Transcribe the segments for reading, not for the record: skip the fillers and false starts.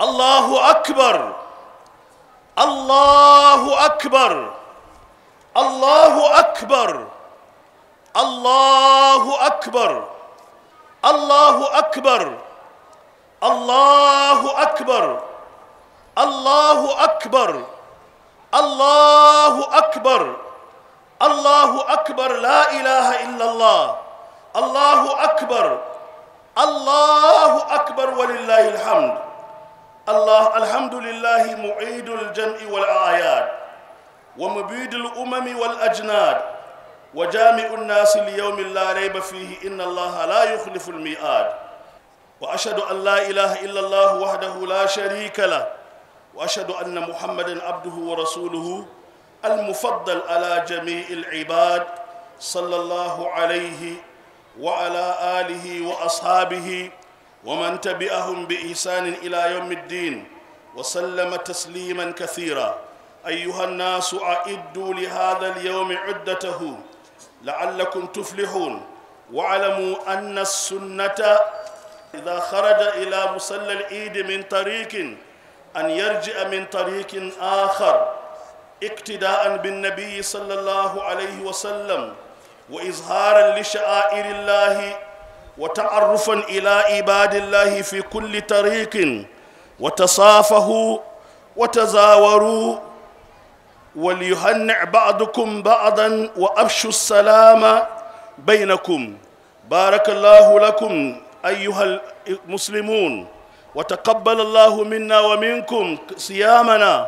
الله أكبر الله أكبر الله أكبر الله أكبر الله أكبر الله أكبر الله أكبر الله أكبر الله أكبر لا إله إلا الله الله أكبر الله أكبر ولله الحمد الحمد لله معيد الجمع والأعياد ومبيد الأمم والأجناد وجامع الناس ليوم لا ريب فيه إن الله لا يخلف الميعاد وأشهد أن لا إله إلا الله وحده لا شريك له وأشهد أن محمدا عبده ورسوله المفضل على جميع العباد صلى الله عليه وعلى آله وأصحابه ومن تبعهم بإحسان إلى يوم الدين وسلم تسليما كثيرا أيها الناس أعدوا لهذا اليوم عدته لعلكم تفلحون واعلموا أن السنة إذا خرج إلى مصلى العيد من طريق أن يرجع من طريق آخر اقتداء بالنبي صلى الله عليه وسلم وإظهارا لشعائر الله وتعرفا إلى عباد الله في كل طريق وتصافحوا وتزاوروا وليهنئ بعضكم بعضا وأفشوا السلام بينكم. بارك الله لكم أيها المسلمون وتقبل الله منا ومنكم صيامنا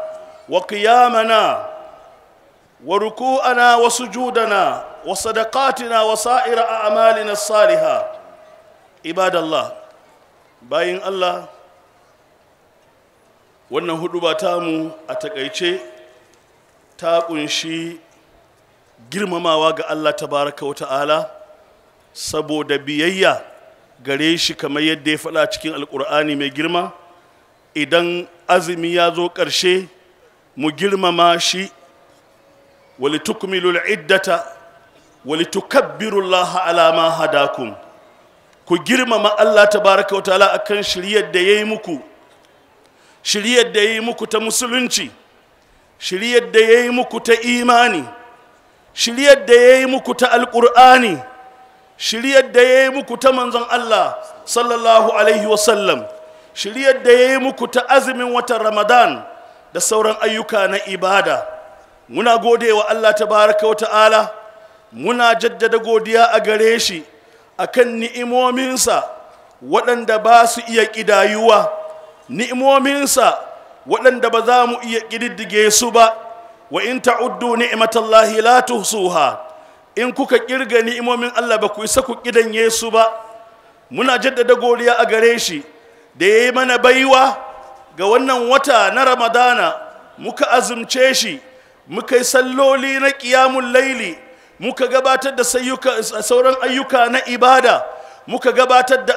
وقيامنا وركوعنا وسجودنا وصدقاتنا وسائر أعمالنا الصالحة. عباد الله باين الله wannan huduba tamu a takaice ta kunshi girmamawa ga Allah tabaraka wa ta'ala saboda biyayya gare shi kamar yadda ya faɗa cikin alƙur'ani mai girma. Idan azumi ya zo ƙarshe mu girmama shi, walitukmilul iddata walitukabbirullaha ala ma hadakum. Ku girmama Allah tabaraka wa ta'ala akan shiriyar da yayi muku, shiriyar da yayi muku ta musulunci, shiriyar da yayi muku ta imani, shiriyar da yayi muku ta alƙur'ani, shiriyar da yayi muku ta manzon Allah sallallahu alaihi wasallam, shiriyar da yayi muku ta azumin watan Ramadan da sauran ayyuka na ibada. Muna gode wa Allah tabaraka wa ta'ala, muna jaddada godiya a gare shi akan ni'imominsa waɗanda ba su iya ƙidayuwa, ni'imominsa waɗanda ba za mu iya ƙididdige su ba. Wa in ta'uddu ni'matallahi la tuhsuha, in kuka kirga ni'imomin Allah ba ku isa ku kidanye su ba. Muna jaddada godiya a gare shi da yayi mana baiwa ga wannan wata na Ramadana, muka azumce shi, muka yi salloli na qiyamul laili, muka gabatar da sauran ayyuka na ibada, muka gabatar da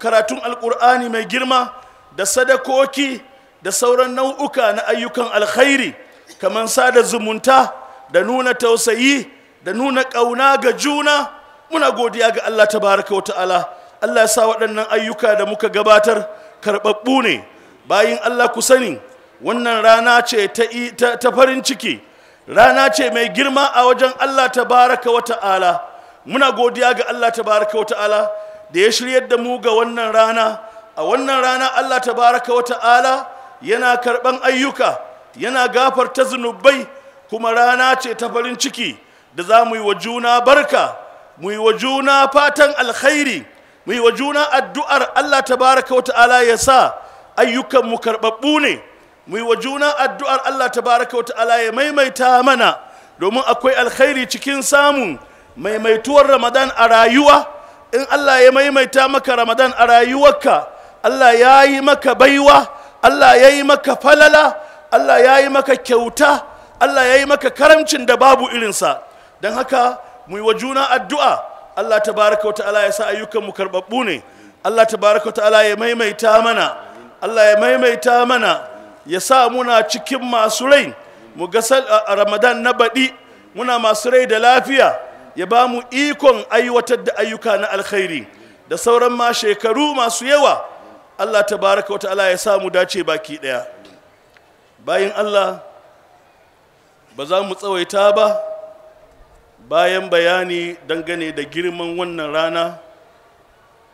karatun alqur'ani mai girma da sadakoki da sauran nau'uka na ayyukan alkhairi kamar sada zumunta da nuna tausayi da nuna ƙauna ga juna. Muna godiya ga Allah tabaraka wa ta'ala. Allah ya sa waɗannan ayyuka da muka gabatar karɓaɓɓu ne. Bayin Allah ku sani wannan rana ce ta farin ciki, rana ce mai girma a wajen Allah tabaraka wa ta'ala. Muna godiya ga Allah tabaraka wa ta'ala da ya shiryar da mu ga wannan rana. A wannan rana Allah tabaraka wa ta'ala yana karɓan ayyuka, yana gafarta zunubai, kuma rana ce ta farin ciki da za mu yi wa juna barka, mu yi wa juna fatan alkhairi, mu yi wa juna addu'ar Allah tabaraka wa ta'ala ya sa ayyukanmu karɓaɓɓu ne, mu yi wa juna addu'ar Allah tabaraka wa ta'ala ya maimaita mana, domin akwai alkhairi cikin samun maimaituwar Ramadan a rayuwa. In Allah ya maimaita maka Ramadan a rayuwarka, Allah ya yi maka baiwa, Allah ya yi maka falala, Allah ya yi maka kyauta, Allah ya yi maka karamcin da babu irinsa. Don haka mu yi wa juna addu'a Allah tabaraka wa ta'ala ya sa ayyukanmu karɓaɓɓu ne. Allah tabaraka wa ta'ala ya maimaita mana, Allah ya maimaita mana, ya sa muna cikin masu rai mu ga Ramadan na baɗi muna masu rai da lafiya, ya ba mu ikon aiwatar da ayyuka na alkhairi da sauran ma shekaru masu yawa Allah tabaraka wa ta'ala ya samu dace baki ɗaya. Bayan Allah, ba za mu tsawaita ba bayan bayani dangane da girman wannan rana,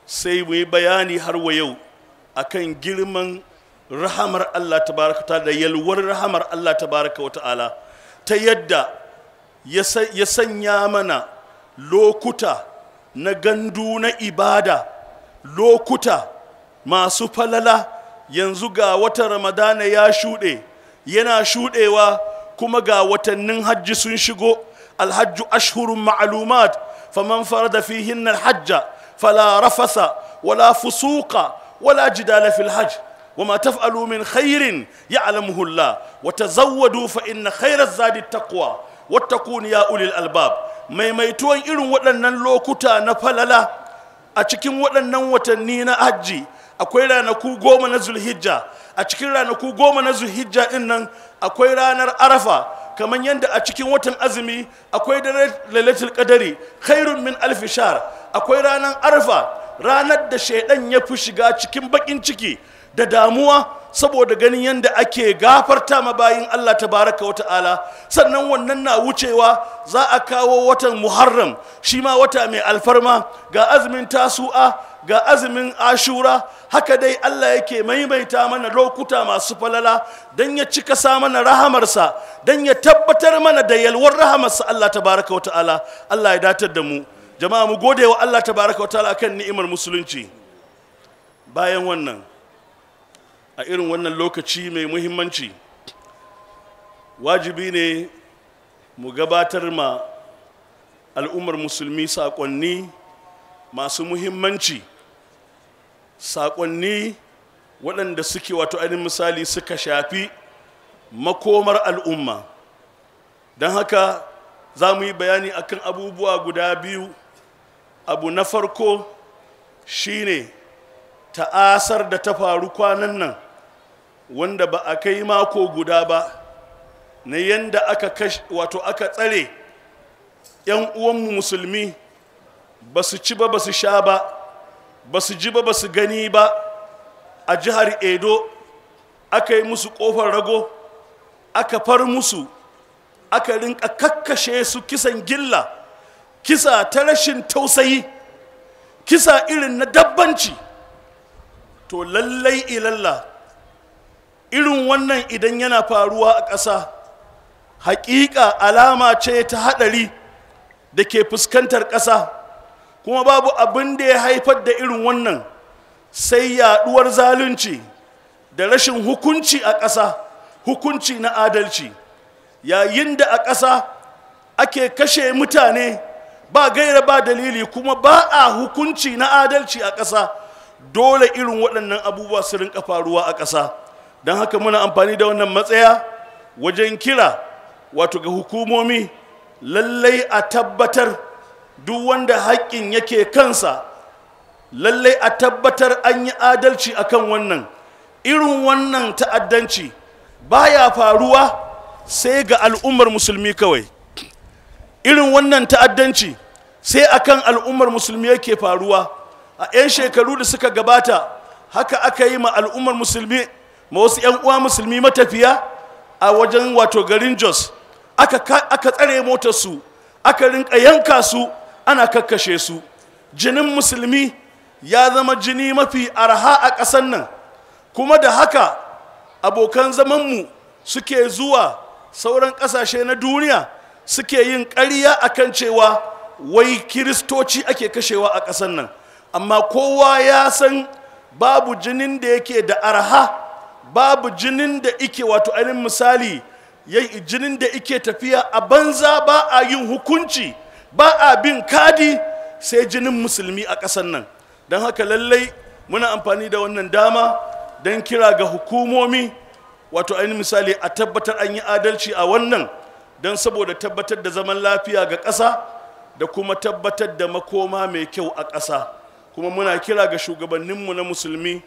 sai mu yi bayani har wa yau akan girman rahamar Allah tabaraka wa ta'ala da yalwar rahamar Allah tabaraka wa ta'ala, ta yadda ya sanya mana lokuta na gandu na ibada, lokuta masu falala. Yanzu ga watan Ramadana ya shuɗe, yana shuɗewa, kuma ga watannin hajji sun shigo. Alhajju ashhurun ma'lumat, faman farada fihinna alhajja fala rafasa wala fusuqa wala jidala fil hajj wama taf'alu min khairin ya'lamuhu Allah wa tazawwadu fa inna khayra zadi taqwa wattaquni ya ulil albab. Maimaituwan irin waɗannan lokuta na falala a cikin waɗannan watanni na hajji. Akwai ranaku 10 na Zulhijja, a cikin ranaku 10 na Zulhijja din nan akwai ranar Arafa, kamar yadda a cikin watan azumi akwai daren Lailatul Qadari khairun min alf shahr. Akwai ranar Arafa, ranar da shaidan ya fi shiga cikin bakin ciki da damuwa saboda ganin yadda ake gafarta ma bayin Allah tabaraka wata'ala. Sannan wannan na wucewa, za a kawo watan Muharram, shi ma wata mai alfarma, ga azumin Tasu'a, ga azumin Ashura. Haka dai Allah yake maimaita mana lokuta masu falala don ya cika sa mana rahamarsa, don ya tabbatar mana da yalwar rahamarsa Allah tabaraka wata'ala. Allah ya datar da mu. Jama'a mu gode wa Allah tabaraka wata'ala akan ni'imar musulunci. Bayan wannan, a irin wannan lokaci mai muhimmanci, wajibi ne mu gabatar ma al'ummar musulmi saƙonni masu muhimmanci, saƙonni waɗanda suke wato ainihin misali suka shafi makomar al'umma. Don haka za mu yi bayani akan abubuwa guda biyu. Abu na farko shine ta'asar da ta faru kwanan nan, wanda ba a kai mako guda ba, na yanda aka tsare 'yan uwanmu musulmi, ba su ci ba, ba su sha ba, ba su ji ba, ba su gani ba. A jihar Edo aka yi musu ƙofar rago, aka far musu, aka rinka kakkashe su kisan gilla, kisa ta rashin tausayi, kisa irin na dabbanci. To lallai ilalla, irin wannan idan yana faruwa a ƙasa, haƙiƙa alama ce ta haɗari da ke fuskantar ƙasa. Kuma babu abin da ya haifar da irin wannan sai yaɗuwar zalunci da rashin hukunci a ƙasa, hukunci na adalci. Yayin da a ƙasa ake kashe mutane ba gaira ba dalili, kuma ba a hukunci na adalci a ƙasa, dole irin waɗannan abubuwa su rinka faruwa a ƙasa. Don haka muna amfani da wannan matsaya wajen kira wato ga hukumomi, lallai a tabbatar duk wanda haƙƙin yake kansa, lallai a tabbatar an yi adalci akan wannan. Irin wannan ta'addanci baya faruwa sai ga al'ummar musulmi kawai. Irin wannan ta'addanci sai akan al'ummar musulmi yake faruwa. A 'yan shekaru da suka gabata haka aka yi ma al'ummar musulmi, ma wasu 'yan uwa musulmi matafiya a wajen wato garin Jos, aka tsare motarsu, aka rinka yanka su, ana kakkashe su. Jinin musulmi ya zama jini mafi arha a ƙasar nan, kuma da haka abokan zamanmu suke zuwa sauran ƙasashe na duniya suke yin ƙarya akan cewa wai kiristoci ake kashewa a ƙasar nan. Amma kowa ya san babu jinin da yake da arha, babu jinin da ike wato ainihin misali jinin da ike tafiya a banza, ba a yin hukunci, ba a bin kadi, sai jinin musulmi a ƙasar nan. Don haka lallai muna amfani da wannan dama don kira ga hukumomi, wato ainihin misali a tabbatar an yi adalci a wannan, don saboda tabbatar da zaman lafiya ga ƙasa da kuma tabbatar da makoma mai kyau a ƙasa. Kuma muna kira ga shugabanninmu na musulmi,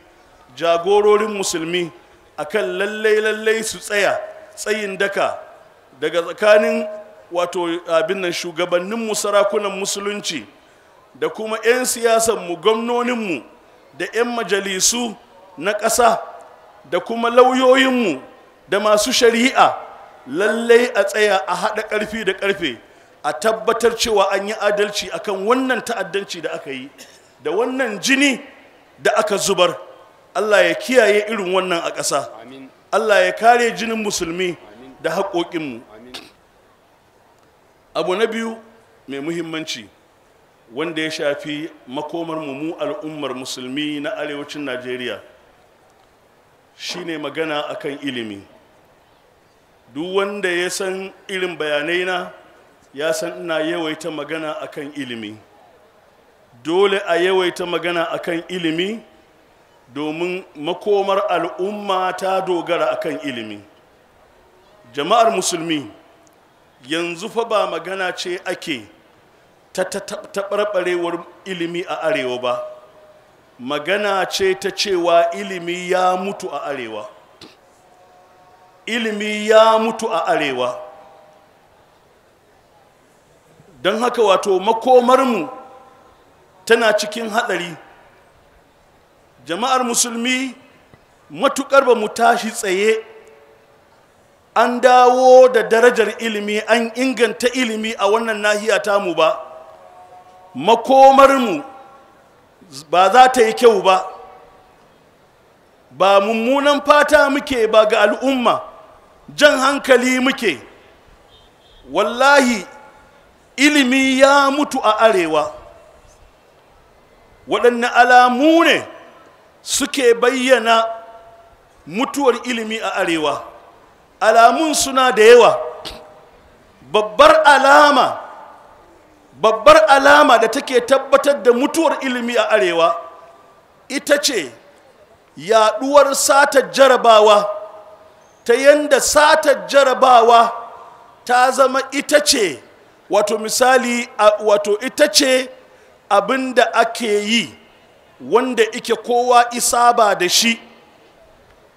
jagororin musulmi, akan lallai su tsaya tsayin daka daga tsakanin wato abin nan shugabanninmu, sarakunan musulunci, da kuma 'yan siyasanmu, gwamnoninmu, da 'yan majalisu, na ƙasa da kuma lauyoyinmu da masu shari'a lallai a tsaya a haɗa ƙarfi da ƙarfe a tabbatar cewa an yi adalci akan wannan ta'addanci da aka yi da wannan jini da aka zubar. Allah ya kiyaye irin wannan a ƙasa. Allah ya kare jinin musulmi da haƙoƙinmu. Abu na biyu mai muhimmanci wanda ya shafi makomar mu al'ummar musulmi na arewacin Najeriya shine magana akan ilimi. Duk wanda ya san irin bayanai na ya san ina yawaita magana akan ilimi. Dole a yawaita magana akan ilimi domin makomar al'umma ta dogara akan ilimi. Jama'ar musulmi, yanzu fa ba magana ce ake ta taɓarɓarewar ilimi a arewa ba, magana ce ta cewa ilimi ya mutu a arewa. Ilimi ya mutu a arewa. Don haka wato makomarmu tana cikin haɗari. Jama'ar musulmi, matuƙar ba mu tashi tsaye an dawo da darajar ilimi, an inganta ilimi a wannan nahiya tamu ba, makomarmu ba za ta yi kyau ba. Ba mummunan fata muke ba ga al'umma, jan hankali muke. Wallahi ilimi ya mutu a arewa. Waɗanne alamu ne suke bayyana mutuwar ilimi a arewa? Alamun suna da yawa. Babbar alama da take tabbatar da mutuwar ilimi a arewa ita ce yaɗuwar satar jarabawa, ta yanda satar jarabawa ta zama ita ce wato misali wato ita ce abinda ake yi wanda ike kowa isaba da shi,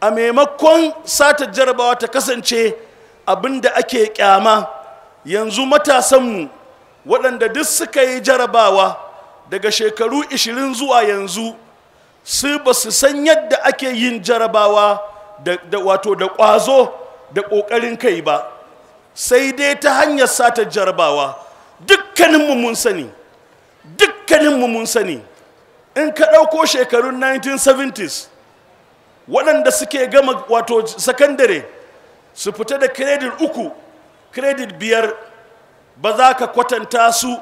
a maimakon satar jarabawa ta kasance abinda ake kyama. Yanzu matasanmu waɗanda duk suka yi jarabawa daga shekaru 20 zuwa yanzu su ba su san yadda ake yin jarabawa da wato da ƙwazo da ƙoƙarin kai ba, sai dai ta hanyar satar jarabawa. Dukkaninmu mun sani in ka ɗauko shekarun 1970s waɗanda suke gama wato sakandare su fita da credit 3 credit 5, ba za ka kwatanta su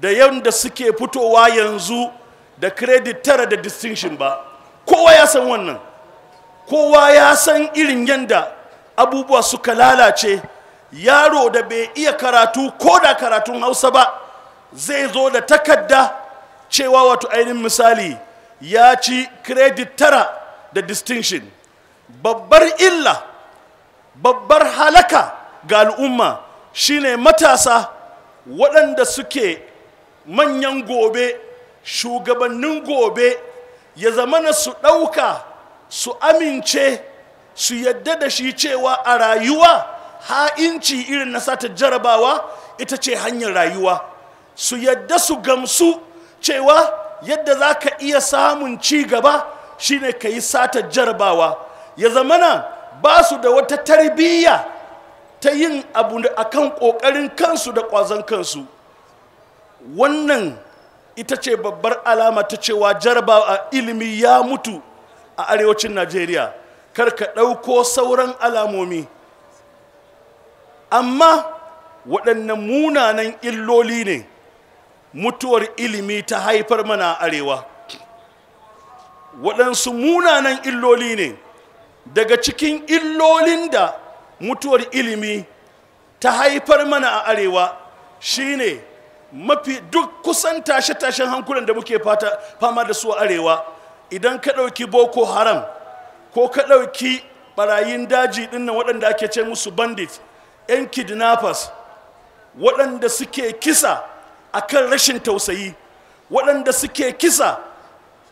da yadda suke fitowa yanzu da credit 9 da distinction ba. Kowa ya san wannan, kowa ya san irin yadda abubuwa suka lalace. Yaro da bai iya karatu ko da karatun Hausa ba zai zo da takarda cewa wato ainihin misali ya ci credit 9 da distinction. Babbar illa, babbar halaka ga al'umma shine matasa waɗanda suke manyan gobe, shugabannin gobe, ya zamana su ɗauka, su amince, su yadda da shi cewa a rayuwa ha'inci irin na sata jarabawa ita ce hanyar rayuwa. Su yadda, su gamsu cewa yadda za ka iya samun ci gaba shine ka yi sata jarabawa. Ya zamana ba su da wata tarbiyya ta yin abu akan ƙoƙarin kansu da ƙwazon kansu. Wannan ita ce babbar alama ta cewa jarabawa ilimi ya mutu a arewacin Najeriya. Kar ka ɗauko sauran alamomi. Amma waɗannan munanan illoli ne mutuwar ilimi ta haifar mana a arewa. Waɗansu munanan illoli ne daga cikin illolin da mutuwar ilimi ta haifar mana a arewa shine mafi duk kusan tashe-tashen hankulan da muke fama da su a arewa. Idan ka ɗauki Boko Haram ko ka ɗauki ɓarayin daji ɗinnan waɗanda ake ce musu bandit, 'yan kidnappers waɗanda suke kisa akan rashin tausayi, waɗanda suke kisa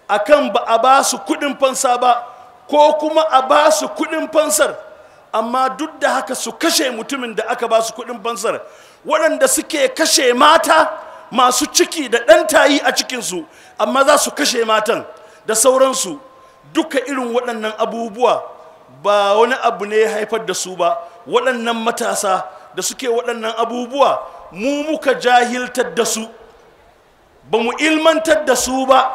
akan ba a ba su kuɗin fansa ba, ko kuma a ba su kuɗin fansar amma duk da haka su kashe mutumin da aka ba su kuɗin fansar, waɗanda suke kashe mata masu ciki da ɗan tayi a cikinsu amma za su kashe matan da sauransu. duka irin waɗannan abubuwa ba wani abu ne ya haifar da su ba. Waɗannan matasa da suke waɗannan abubuwa mu muka jahiltar da su, ba mu ilmantar da su ba.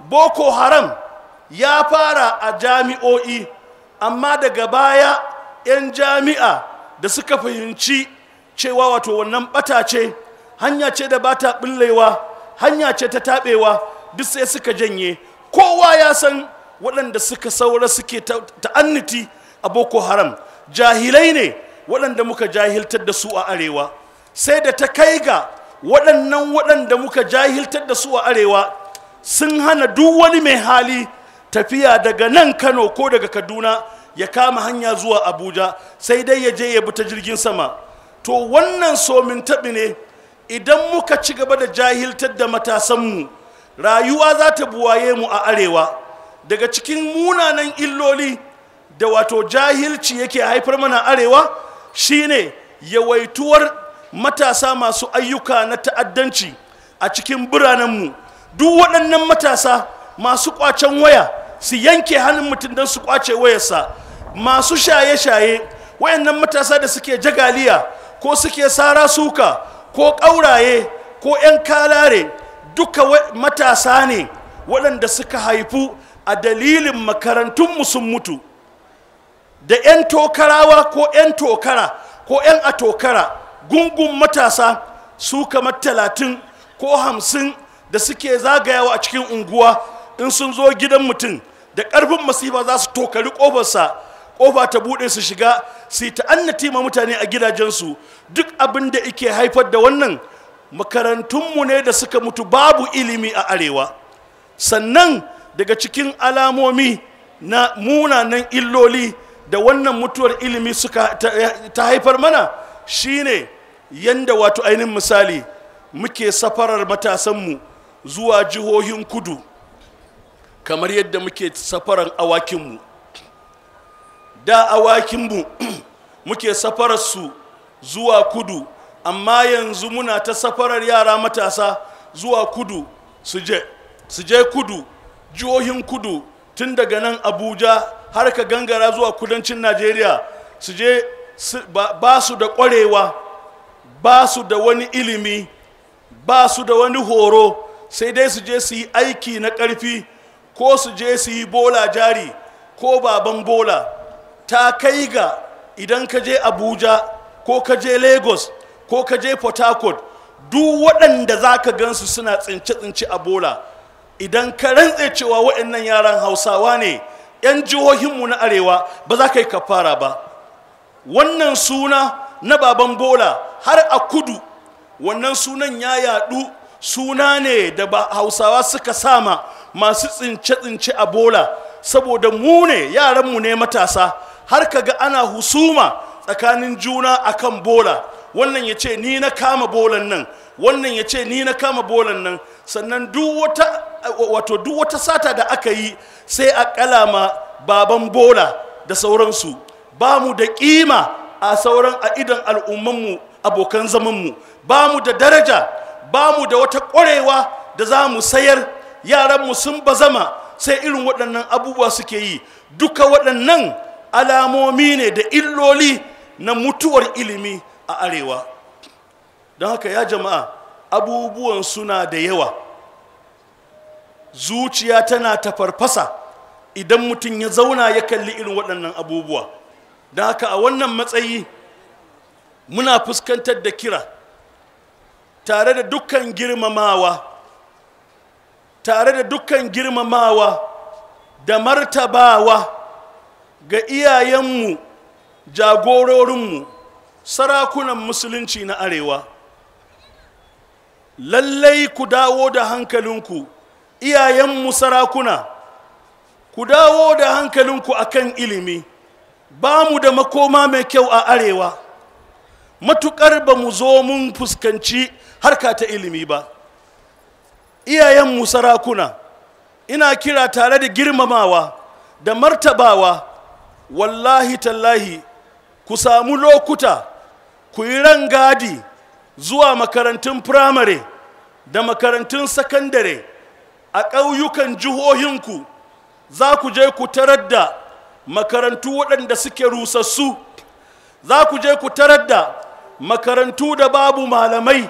Boko Haram ya fara a jami'o'i, amma daga baya 'yan jami'a da suka fahimci cewa wato wannan ɓata ce, hanya ce da ba ta ɓullewa, hanya ce ta taɓewa, duk sai suka janye. Kowa ya san waɗanda suka saura suke ta'anniti a Boko Haram jahilai ne waɗanda muka jahiltar da su a arewa. Sai da ta kai ga waɗanda muka jahiltar da su a arewa sun hana duk wani mai hali tafiya daga nan Kano ko daga Kaduna ya kama hanya zuwa Abuja, sai dai ya je ya bi ta jirgin sama. To wannan somin taɓi ne. Idan muka ci gaba da jahiltar da matasanmu, rayuwa za ta buwaye mu a arewa. Daga cikin munanan illoli da wato jahilci yake haifar mana arewa shine yawaituwar matasa masu ayyuka na ta'addanci a cikin biranenmu. Duk waɗannan matasa masu ƙwacen waya su yanke hannun mutum don su ƙwace wayarsa, masu shaye-shaye, wayannan matasa da suke jagaliya ko suke sara suka ko ƙauraye ko 'yan kalare, duka matasa ne waɗanda suka haifu a dalilin makarantunmu sun mutu. Da 'yan tokarawa ko 'yan tokara ko 'yan atokara, gungun matasa su kamar 30 ko 50 da suke zagayawa a cikin unguwa, in sun zo gidan mutum da ƙarfin masifa za su tokari ƙofarsa, ƙofa ta buɗe su shiga su yi ta'annati ma mutane a gidajensu. Duk abin da ike haifar da wannan, makarantunmu ne da suka mutu, babu ilimi a arewa. Sannan daga cikin alamomi na munanan illoli da wannan mutuwar ilimi suka ta haifar mana shine yanda wato ainihin misali muke safarar matasanmu zuwa jihohin kudu kamar yadda muke safarar awakinmu. Da awakinmu muke safarar su zuwa kudu, amma yanzu muna ta safarar yara matasa zuwa kudu su je kudu, jihohin kudu, tun daga nan Abuja har ka gangara zuwa kudancin Najeriya. Su je ba su da ƙwarewa, ba su da wani ilimi, ba su da wani horo, sai dai su je su yi aiki na ƙarfi ko su je su yi bola jari ko baban bola. Ta kai ga idan ka je Abuja ko ka je Lagos ko ka je Port Harcourt, duk waɗanda za ka gansu suna tsince-tsince a bola, idan ka rantse cewa waɗannan yaran Hausawa ne 'yan jihohinmu na arewa, ba za ka yi kafara ba. Wannan suna na baban bola har a kudu, wannan sunan ya yaɗu, suna ne da Hausawa suka sama masu tsince-tsince a bola, saboda mu ne, yaranmu ne matasa, har kaga ana husuma tsakanin juna akan bola. Wannan ya ce ni na kama bolan nan, wannan ya ce ni na kama bolan nan. Sannan duk wata sata da aka yi sai a kalama baban bola da sauransu. Ba mu da kima a sauran a idan al'ummanmu, abokan zamanmu, ba mu da daraja, ba mu da wata ƙwarewa da za mu sayar. Yaranmu sun bazama, sai irin waɗannan abubuwa suke yi. Duka waɗannan alamomi ne da illoli na mutuwar ilimi a arewa. Don haka ya jama'a, abubuwan suna da yawa. Zuciya tana ta farfasa idan mutum ya zauna ya kalli irin waɗannan abubuwa. Don haka a wannan matsayi muna fuskantar da kira tare da dukkan girmamawa da martabawa ga iyayenmu, jagororinmu, sarakunan musulunci na arewa. Lallai ku dawo da hankalinku, iyayenmu sarakuna, ku dawo da hankalinku akan ilimi. Ba mu da makoma mai kyau a arewa matuƙar ba mu zo mun fuskanci harka ta ilimi ba. Iyayenmu sarakuna, ina kira tare da girmamawa da martabawa, wallahi tallahi ku samu lokuta ku yi rangadi zuwa makarantun firamare da makarantun sakandare a ƙauyukan jihohinku, za ku je ku tarar da makarantu waɗanda suke rusassu, za ku je ku tarar da makarantu da babu malamai,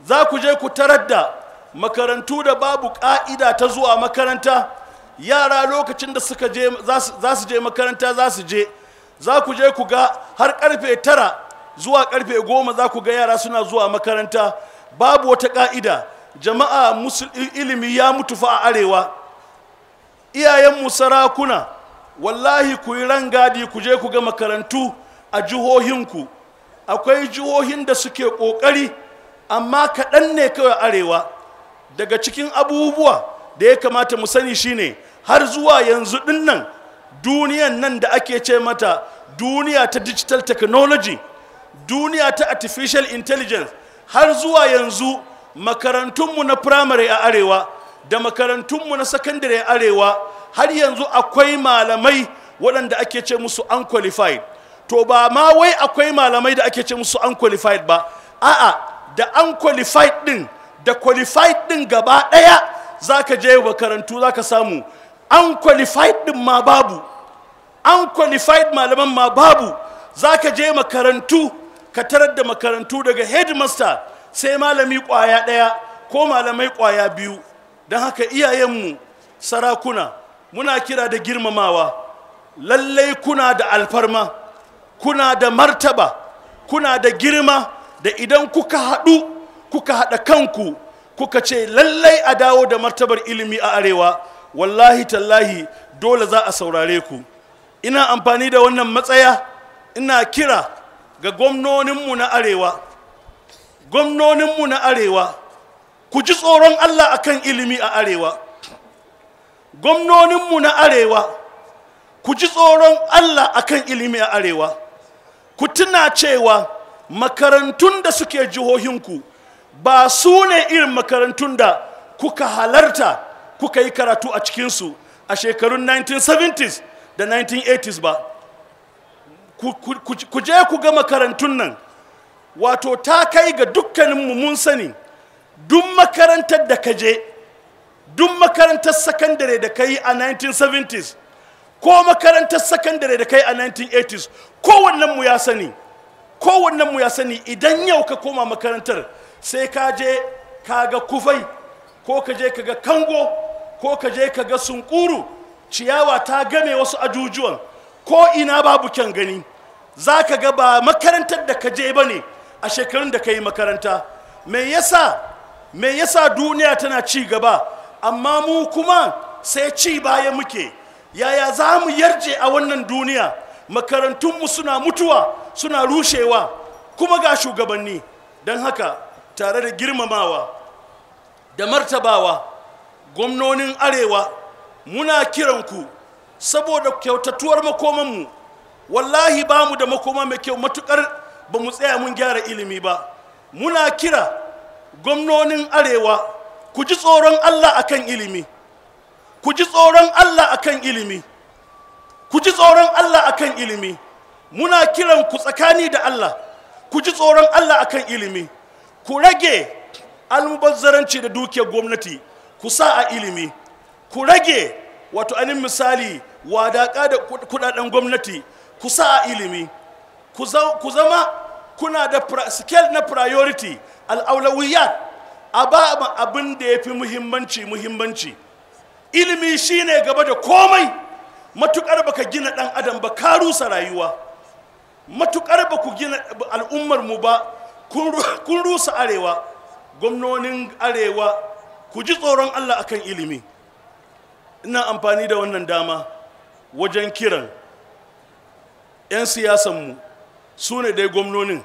za ku je ku tarar da makarantu da babu ƙa'ida ta zuwa makaranta. Yara lokacin da suka je za su je makaranta za ku je ku ga har karfe 9 zuwa karfe 10 za ku ga yara suna zuwa makaranta, babu wata ƙa'ida. Jama'a, ilimi ya mutu fa a arewa. Iyayenmu sarakuna, wallahi ku yi rangadi ku je ku ga makarantu a jihohinku. Akwai jihohin da suke ƙoƙari, amma kaɗan ne kawai arewa. Daga cikin abubuwa da ya kamata mu sani shine, har zuwa yanzu dinnan duniyan nan da ake ce mata duniya ta digital technology, duniya ta artificial intelligence, har zuwa yanzu makarantunmu na primary a arewa da makarantunmu na secondary a arewa har yanzu akwai malamai waɗanda ake ce musu unqualified. To ba ma wai akwai malamai da ake ce musu unqualified ba, a'a, da unqualified din da qualified din gaba ɗaya za ka je makarantu za ka samu unqualified din ma babu, unqualified malaman ma babu. Za ka je makarantu ka tarar da makarantu daga headmaster sai malami ƙwaya ɗaya ko malamai ƙwaya biyu. Don haka iyayenmu sarakuna, muna kira da girmamawa, lallai kuna da alfarma, kuna da martaba, kuna da girma, da idan kuka haɗa kanku kuka ce lallai a dawo da martabar ilimi a arewa, wallahi tallahi dole za a saurare ku. Ina amfani da wannan matsaya ina kira ga gwamnoninmu na arewa, gwamnoninmu na arewa, ku ji tsoron Allah akan ilimi a arewa. Gwamnoninmu na arewa, ku ji tsoron Allah akan ilimi a arewa. Ku tuna cewa makarantun da suke jihohinku ba su ne irin makarantun da kuka halarta kuka yi karatu a cikinsu a shekarun 1970s da 1980s ba. Ku je ku ga makarantun nan, wato ta kai ga dukkaninmu mun sani, duk makarantar da ka je, duk makarantar sakandare da ka yi a 1970s ko makarantar sakandare da ka yi a 1980s, kowannenmu ya sani, kowannenmu ya sani idan yau ka koma makarantar sai ka je ka ga kufai, ko ka je ka ga kango, ko ka je ka ga sunkuru, ciyawa ta game wasu ajujuwan, ko ina babu kyan gani. Za ka ga ba makarantar da ka je ba ne a shekarun da ka yi makaranta. Me yasa duniya tana ci gaba amma mu kuma sai ci baya muke? Yaya za mu yarje a wannan duniya? Makarantunmu suna mutuwa, suna rushewa, kuma ga shugabanni. Don haka, tare da girmamawa da martabawa, gwamnonin arewa, muna kiranku saboda kyautatuwar makomanmu. Wallahi ba mu da makoma mai kyau matukar ba mu tsaya mun gyara ilimi ba. Muna kira gwamnonin arewa, ku ji tsoron Allah akan ilimi, ku ji tsoron Allah akan ilimi, ku ji tsoron Allah akan ilimi. Muna kiran ku tsakani da Allah, ku ji tsoron Allah akan ilimi, ku rage almubazzaranci da dukiyar gwamnati, ku sa a ilimi, ku rage wato anin misali wadaka da kudaden gwamnati, ku sa a ilimi, ku zama kuna da scale na priority, al'aulawiyat, a ba abin da ya fi muhimmanci. Ilimi shine gaba da komai. Matukar baka gina dan adam ba, ka rusa rayuwa. Matukar ba ku gina al'ummar mu ba, kun rusa arewa. Gwamnonin arewa, ku ji tsoron Allah akan ilimi. Ina amfani da wannan dama wajen kiran 'yan siyasanmu, su ne dai gwamnonin,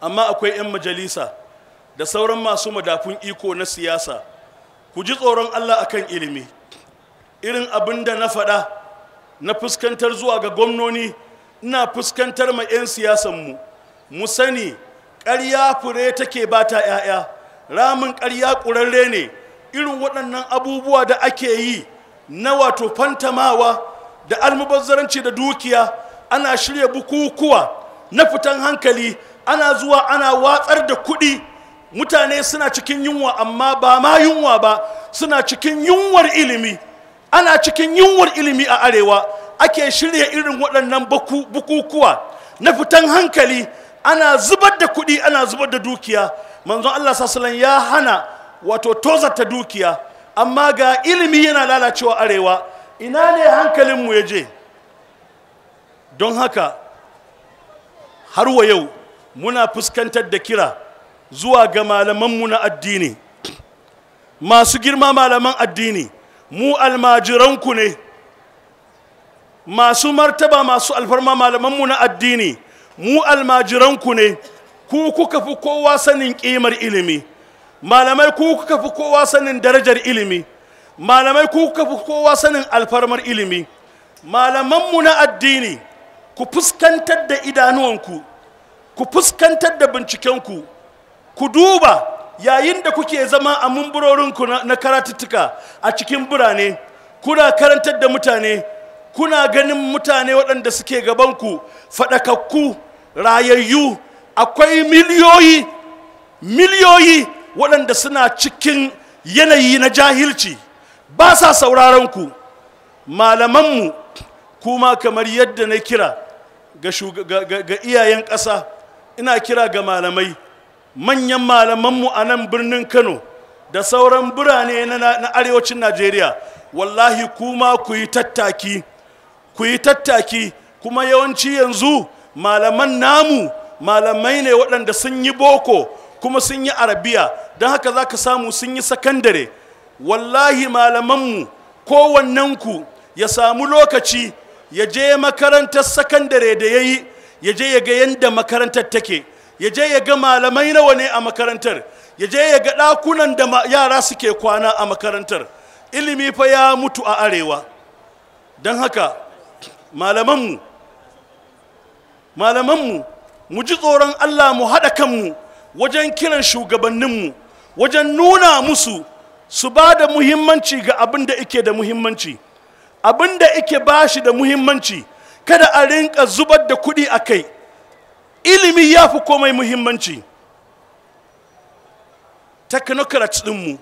amma akwai 'yan majalisa da sauran masu madafun iko na siyasa. Ku ji tsoron Allah akan ilimi. Irin abin da na faɗa na fuskantar zuwa ga gwamnoni, ina fuskantar ma 'yan siyasanmu. Mu sani ƙarya fure take ba ta 'ya'ya, ramin ƙarya ƙurarre ne. Irin waɗannan abubuwa da ake yi na wato fantamawa da almubazzaranci da dukiya, ana shirya bukukuwa na fitan hankali, ana zuwa ana watsar da kuɗi. Mutane suna cikin yunwa, amma ba ma yunwa ba, suna cikin yunwar ilimi. ana cikin yunwar ilimi a arewa ake shirya irin waɗannan bukukuwa na fitan hankali, ana zubar da kuɗi, ana zubar da dukiya. Manzon Allah sallallahu ya hana wato tozarta dukiya, amma ga ilimi yana lalacewa arewa. Ina ne hankalinmu ya je? Don haka har wa yau muna fuskantar da kira zuwa ga malamanmu na addini, masu girma malaman addini, mu almajiranku ne, masu martaba masu alfarma malamanmu na addini, mu almajiranku ne. Ku kuka fi kowa sanin ƙimar ilimi, malamai ku kuka fi kowa sanin darajar ilimi, malamai ku kuka fi kowa sanin alfarmar ilimi. Malamanmu na addini, ku fuskantar da idanuwanku, ku fuskantar da bincikenku, ku duba yayin da kuke zama a mumburorinku na karatuttuka a cikin birane, kuna karantar da mutane, kuna ganin mutane waɗanda suke gabanku faɗakakku, rayayyu. Akwai miliyoyi waɗanda suna cikin yanayi na jahilci, ba sa sauraron ku. Malamanmu kuma kamar yadda na kira ga iyayen ƙasa, ina kira ga malamai, manyan malamanmu a nan birnin Kano da sauran birane na arewacin Najeriya. Wallahi kuma ku yi tattaki, kuma yawanci yanzu malaman namu malamai ne waɗanda sun yi boko kuma sun yi arabiya, don haka za ka samu sun yi sakandare. Wallahi malamanmu kowannenku ya samu lokaci ya je makarantar sakandare da ya yi, ya je ya ga yadda makarantar take, ya je ya ga malamai nawa ne a makarantar, ya je ya ga ɗakunan da yara suke kwana a makarantar. Ilimi fa ya mutu a arewa. Don haka malamanmu mu ji tsoron Allah, mu haɗa kanmu wajen kiran shugabanninmu, wajen nuna musu su ba da muhimmanci ga abin da ike da muhimmanci, abin da ike ba shi da muhimmanci. Kada a rinka zubar da kuɗi a kai. Ilimi ya fi komai muhimmanci. Technocrats ɗinmu,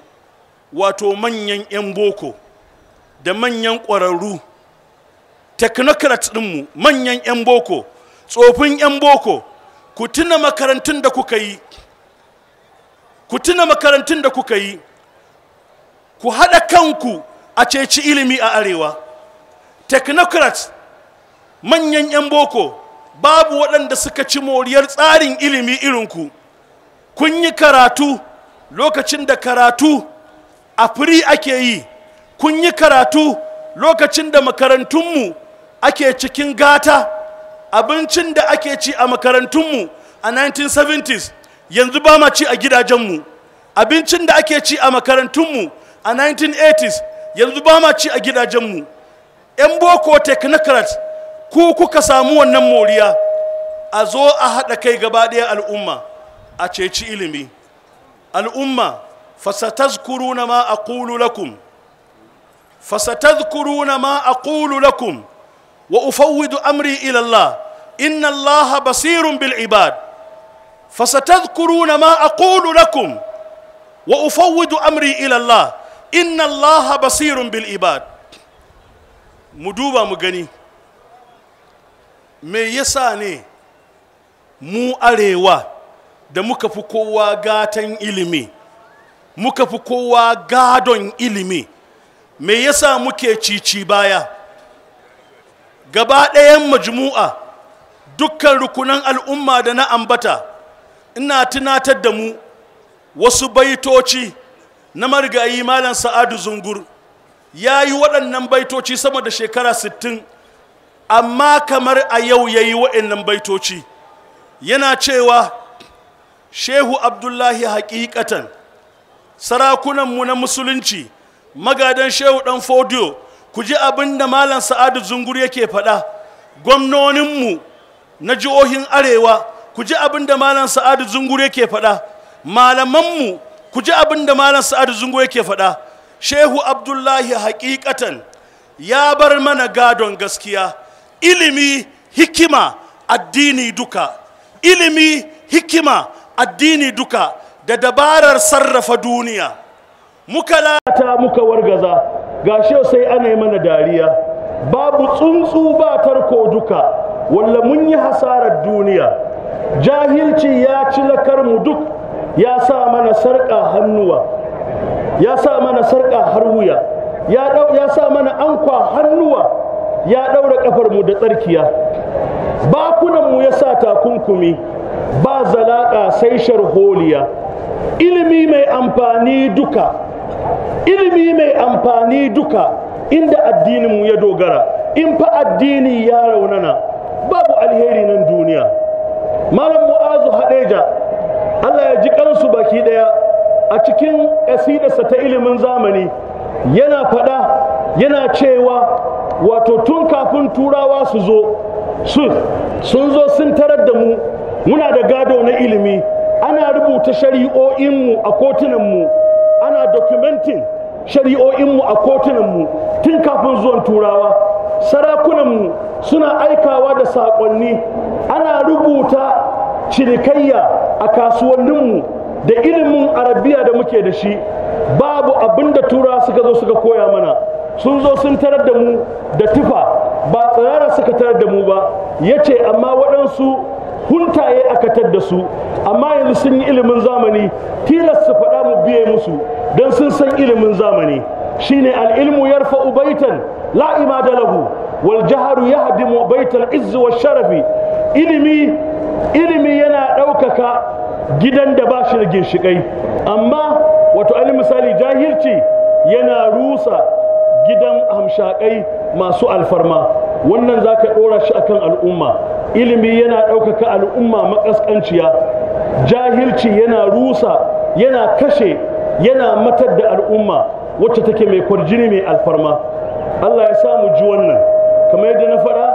wato manyan 'yan boko da manyan ƙwararru, technocrats ɗinmu, manyan 'yan boko, tsofin 'yan boko, ku tuna makarantun da kuka yi, ku haɗa kanku a ceci ilimi a arewa. Technocrats, manyan 'yan boko, babu waɗanda suka ci moriyar tsarin ilimi irinku. Kun yi karatu lokacin da karatu a firi ake yi, kun yi karatu lokacin da makarantunmu ake cikin gata. Abincin da ake ci a makarantunmu a 1970s yanzu ba ma ci a gidajenmu. Abincin da ake ci a makarantunmu a 1980s yanzu ba ma ci a gidajenmu. 'Yan boko technocrats, ku kuka samu wannan moriya. A zo a haɗa kai gaba ɗaya al'umma a ceci ilimi. Al'umma, fasatazkuruna ma aqulu lakum, wa ufawwidu amri ila Allah, inna Allah basirun bil ibad. Fasatadhkuruna ma aqulu lakum wa ufawwidu amri ila Allah, inna Allah basirun bil ibad. Mu duba mu gani, me yasa ne mu arewa da muka fi kowa gatan ilimi, muka fi kowa gadon ilimi, me yasa muke cici baya? Gaba ɗayan majmu'a, dukkan rukunan al'umma da na ambata, ina tunatar da mu wasu baitoci na marigayi Malam Sa'adu Zungur. Ya yi waɗannan baitoci sama da shekara 60, amma kamar a yau ya yi waɗannan baitoci. Yana cewa, Shehu Abdullahi haƙiƙatan, sarakunanmu na musulunci, magadan Shehu ɗan Fodiyo, ku ji abin da Malam Sa'adu Zungur yake faɗa. Gwamnoninmu na jihohin arewa, ku ji abin da Malam Sa'adu Zungur yake faɗa. Malamanmu, ku ji abin da Malam Sa'adu Zungur yake faɗa. Shehu Abdullahi haƙiƙatan ya bar mana gadon gaskiya, ilimi, hikima, addini duka. Ilimi, hikima, addini duka, da dabarar sarrafa duniya. Muka lalata muka wargaza, gashi sai ana yi mana dariya, babu tsuntsu ba tarko duka, walla mun yi hasarar duniya. Jahilci ya ci lakar mu duk, ya sa mana sarƙa hannuwa, ya sa mana sarƙa har wuya, ya sa mana ankwa hannuwa, ya ɗaura ƙafar mu da tsarkiya. Bakunan mu ya sa takunkumi, ba zalaƙa sai sharholiya. Ilimi mai amfani duka, ilimi mai amfani duka inda addininmu ya dogara. In fa addini ya raunana, babu alheri nan duniya. Malam Mu'azu Hadeja, Allah ya ji kansu baki daya, a cikin ƙasidarsa ta ilimin zamani yana faɗa, yana cewa wato tun kafin turawa su zo, sun zo sun tarar da mu muna da gado na ilimi. Ana rubuta shari'o'inmu a kotunanmu, ana documenting shari'o'inmu a kotunanmu tun kafin zuwan turawa. Sarakunanmu suna aikawa da saƙonni, ana rubuta cinikayya a kasuwanninmu da ilimin arabiya da muke da shi. Babu abin da turawa suka zo suka koya mana. Sun zo sun tarar da mu da tufa, ba tsirara suka tarar da mu ba. Ya ce amma waɗansu huntaye aka tadda su, amma yanzu sun yi ilimin zamani, tilas su faɗa mu biye musu don sun san ilimin zamani. Shine al'ilmu yarfa'u baitan la imada lahu wal jaharu yahdimu baital izzi wash sharafi. Ilimi yana ɗaukaka gidan da ba shi da ginshiƙai, amma wato ali misali jahilci yana rusa gidan hamshaƙai masu alfarma. Wannan za ka ɗora shi akan al'umma. Ilimi yana ɗaukaka al'umma makaskanciya, jahilci yana rusa, yana kashe, yana matar da al'umma wacce take mai kwarjini mai alfarma. Allah ya samu ji wannan, kamar yadda na faɗa,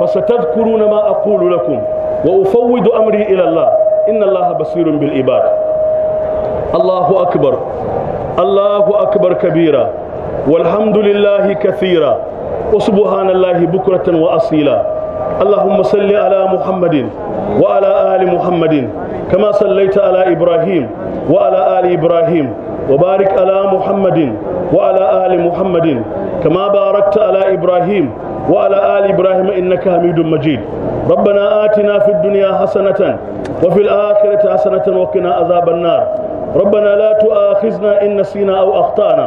fasatadkuruna ma aqulu lakum wa ufawwidu amri ila Allah, inna Allah basirun bil ibad. Allahu akbar, Allahu akbar kabira, walhamdulillahi kathira, wa subhanallahi bukratan wa asila. اللهم صل على محمد وعلى آل محمد كما صليت على إبراهيم وعلى آل إبراهيم وبارك على محمد وعلى آل محمد كما باركت على إبراهيم وعلى آل إبراهيم إنك حميد مجيد. ربنا آتنا في الدنيا حسنة وفي الآخرة حسنة وقنا عذاب النار. ربنا لا تؤاخذنا إن نسينا أو أخطأنا.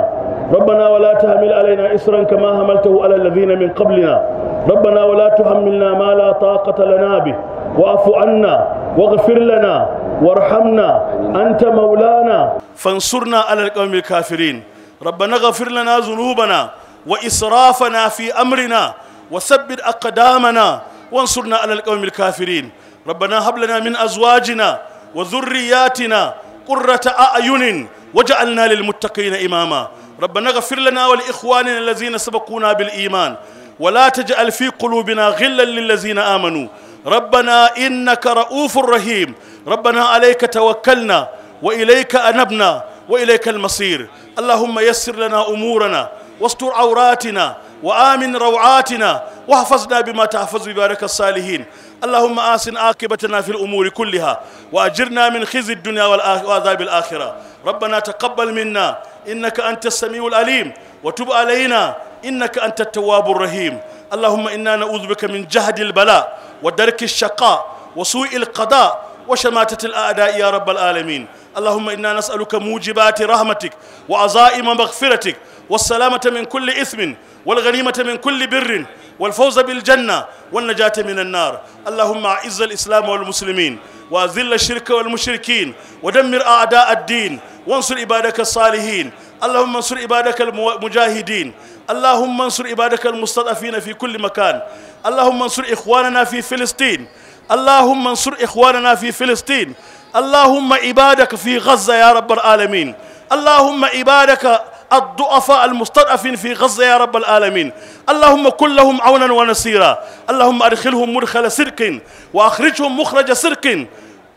ربنا ولا تحمل علينا إصرا كما حملته على الذين من قبلنا. ربنا ولا تحملنا ما لا طاقة لنا به واعف عنا واغفر لنا وارحمنا أنت مولانا فانصرنا على القوم الكافرين. ربنا اغفر لنا ذنوبنا وإسرافنا في أمرنا وثبت أقدامنا وانصرنا على القوم الكافرين. ربنا هب لنا من أزواجنا وذرياتنا قرة أعين وجعلنا للمتقين إماما. ربنا اغفر لنا ولإخواننا الذين سبقونا بالإيمان ولا تجعل في قلوبنا غلا للذين آمنوا. ربنا إنك رؤوف رحيم. ربنا عليك توكلنا وإليك أنبنا وإليك المصير. اللهم يسر لنا أمورنا واستر عوراتنا وآمن روعاتنا واحفظنا بما تحفظ ببارك الصالحين. اللهم آسن عاقبتنا في الأمور كلها وأجرنا من خزي الدنيا وعذاب الآخرة. ربنا تقبل منا إنك أنت السميع العليم وتب علينا إنك أنت التواب الرحيم. اللهم إنا نعوذ بك من جهد البلاء ودرك الشقاء وسوء القضاء وشماتة الأعداء يا رب العالمين. اللهم إنا نسألك موجبات رحمتك وعزائم مغفرتك والسلامة من كل إثم والغنيمة من كل بر والفوز بالجنة والنجاة من النار. اللهم أعز الإسلام والمسلمين وأذل الشرك والمشركين ودمر أعداء الدين وانصر عبادك الصالحين. اللهم انصر عبادك المجاهدين. اللهم انصر عبادك المستضعفين في كل مكان. اللهم انصر إخواننا في فلسطين. اللهم انصر إخواننا في فلسطين. اللهم عبادك في غزة يا رب العالمين. اللهم عبادك الضعفاء المستضعفين في غزة يا رب العالمين. اللهم كن لهم عونا ونصيرا. اللهم أدخلهم مدخل صدق وأخرجهم مخرج صدق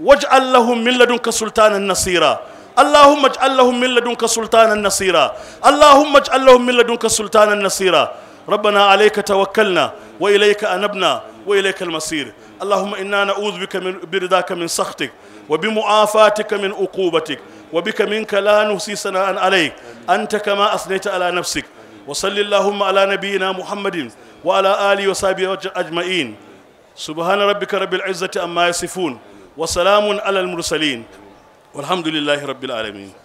واجعل لهم من لدنك سلطانا نصيرا. اللهم اجعل لهم من لدنك سلطانا نصيرا. اللهم اجعل لهم من لدنك سلطانا نصيرا. ربنا عليك توكلنا وإليك أنبنا وإليك المصير. اللهم إنا نعوذ بك برضاك من سخطك وبمعافاتك من عقوبتك وبك منك لا نحصي ثناء عليك أنت كما أثنيت على نفسك. وصل اللهم على نبينا محمد وعلى آله وصحبه أجمعين. سبحان ربك رب العزة عما يصفون وسلام على المرسلين والحمد لله رب العالمين.